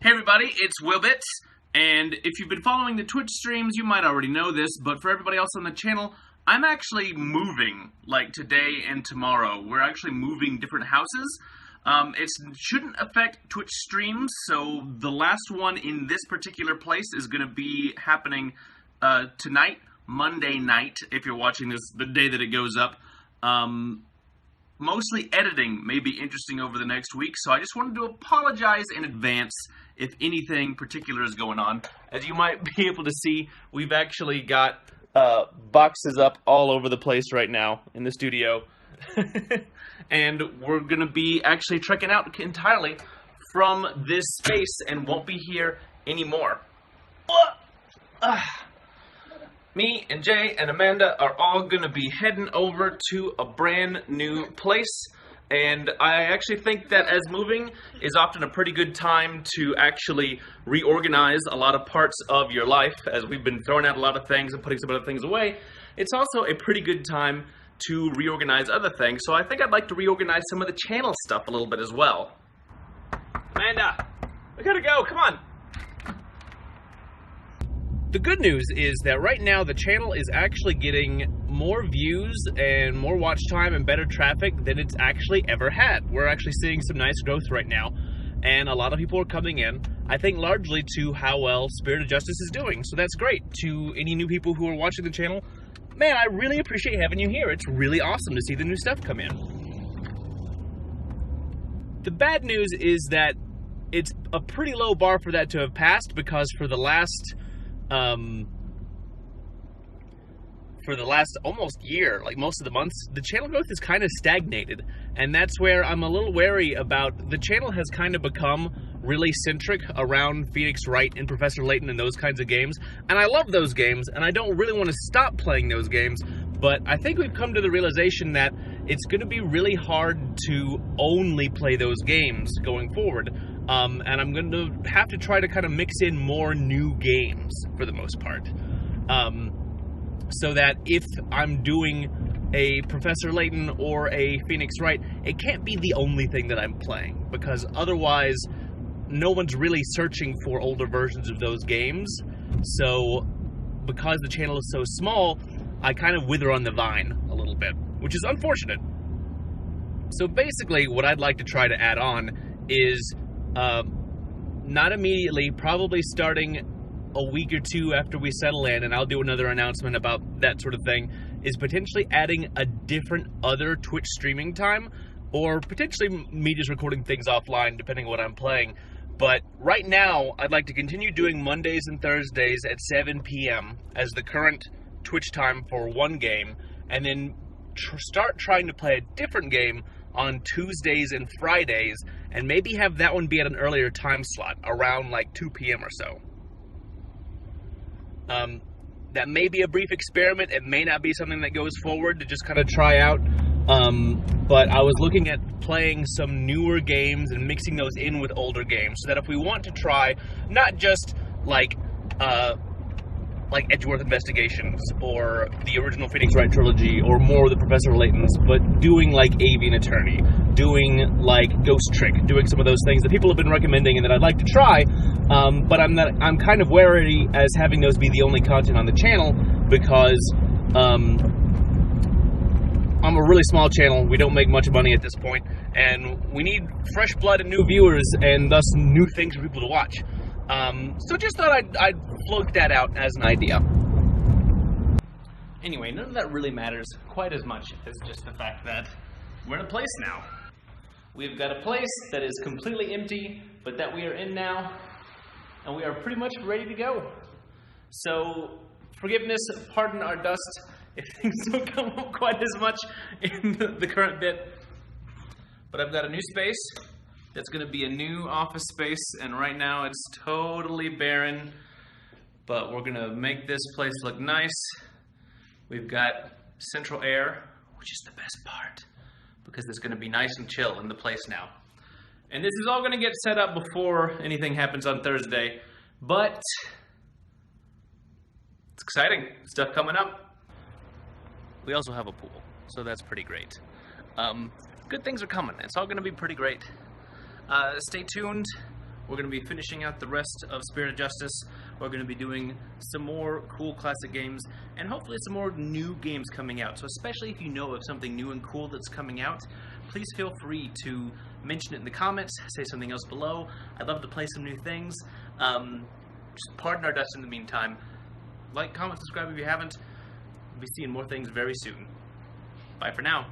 Hey everybody, it's Willbits, and if you've been following the Twitch streams, you might already know this, but for everybody else on the channel, I'm actually moving, like today and tomorrow. We're actually moving different houses. It shouldn't affect Twitch streams, so the last one in this particular place is going to be happening tonight, Monday night, if you're watching this the day that it goes up. Mostly editing may be interesting over the next week, so I just wanted to apologize in advance if anything particular is going on. As you might be able to see, we've actually got boxes up all over the place right now in the studio. And we're going to be actually trekking out entirely from this space and won't be here anymore. Me and Jay and Amanda are all going to be heading over to a brand new place. And I actually think that as moving is often a pretty good time to actually reorganize a lot of parts of your life. As we've been throwing out a lot of things and putting some other things away, it's also a pretty good time to reorganize other things. So I think I'd like to reorganize some of the channel stuff a little bit as well. Amanda, we gotta go, come on. The good news is that right now the channel is actually getting more views and more watch time and better traffic than it's actually ever had. We're actually seeing some nice growth right now, and a lot of people are coming in, I think largely to how well Spirit of Justice is doing. So that's great. To any new people who are watching the channel, man, I really appreciate having you here. It's really awesome to see the new stuff come in. The bad news is that it's a pretty low bar for that to have passed, because for the last almost year, like most of the months, the channel growth is kind of stagnated, and that's where I'm a little wary about. The channel has kind of become really centric around Phoenix Wright and Professor Layton and those kinds of games, and I love those games, and I don't really want to stop playing those games, but I think we've come to the realization that it's going to be really hard to only play those games going forward. And I'm going to have to try to kind of mix in more new games for the most part. So that if I'm doing a Professor Layton or a Phoenix Wright, it can't be the only thing that I'm playing, because otherwise no one's really searching for older versions of those games. So because the channel is so small, I kind of wither on the vine a little bit, which is unfortunate. So basically what I'd like to try to add on is not immediately, probably starting a week or two after we settle in, and I'll do another announcement about that sort of thing, is potentially adding a different other Twitch streaming time, or potentially me just recording things offline depending on what I'm playing. But right now I'd like to continue doing Mondays and Thursdays at 7 p.m. as the current Twitch time for one game, and then start trying to play a different game on Tuesdays and Fridays, and maybe have that one be at an earlier time slot, around like 2 p.m. or so. That may be a brief experiment. It may not be something that goes forward, to just kind of try out. But I was looking at playing some newer games and mixing those in with older games, so that if we want to try not just like Edgeworth Investigations or the original Phoenix Wright trilogy or more of the Professor Laytons, but doing like Avian Attorney, doing like Ghost Trick, doing some of those things that people have been recommending and that I'd like to try, but I'm kind of wary as having those be the only content on the channel, because I'm a really small channel. We don't make much money at this point, and we need fresh blood and new viewers, and thus new things for people to watch. So just thought I'd float that out as an idea. Anyway, none of that really matters quite as much as just the fact that we're in a place now. We've got a place that is completely empty, but that we are in now, and we are pretty much ready to go. So, forgiveness, pardon our dust, if things don't come up quite as much in the current bit. But I've got a new space. That's going to be a new office space, and right now it's totally barren, but we're going to make this place look nice. We've got central air, which is the best part, because it's going to be nice and chill in the place now. And this is all going to get set up before anything happens on Thursday, but it's exciting. Stuff coming up. We also have a pool, so that's pretty great. Good things are coming. It's all going to be pretty great. Stay tuned. We're going to be finishing out the rest of Spirit of Justice. We're going to be doing some more cool classic games, and hopefully some more new games coming out. So especially if you know of something new and cool that's coming out, please feel free to mention it in the comments, say something else below. I'd love to play some new things. Just pardon our dust in the meantime. Like, comment, subscribe if you haven't. We'll be seeing more things very soon. Bye for now.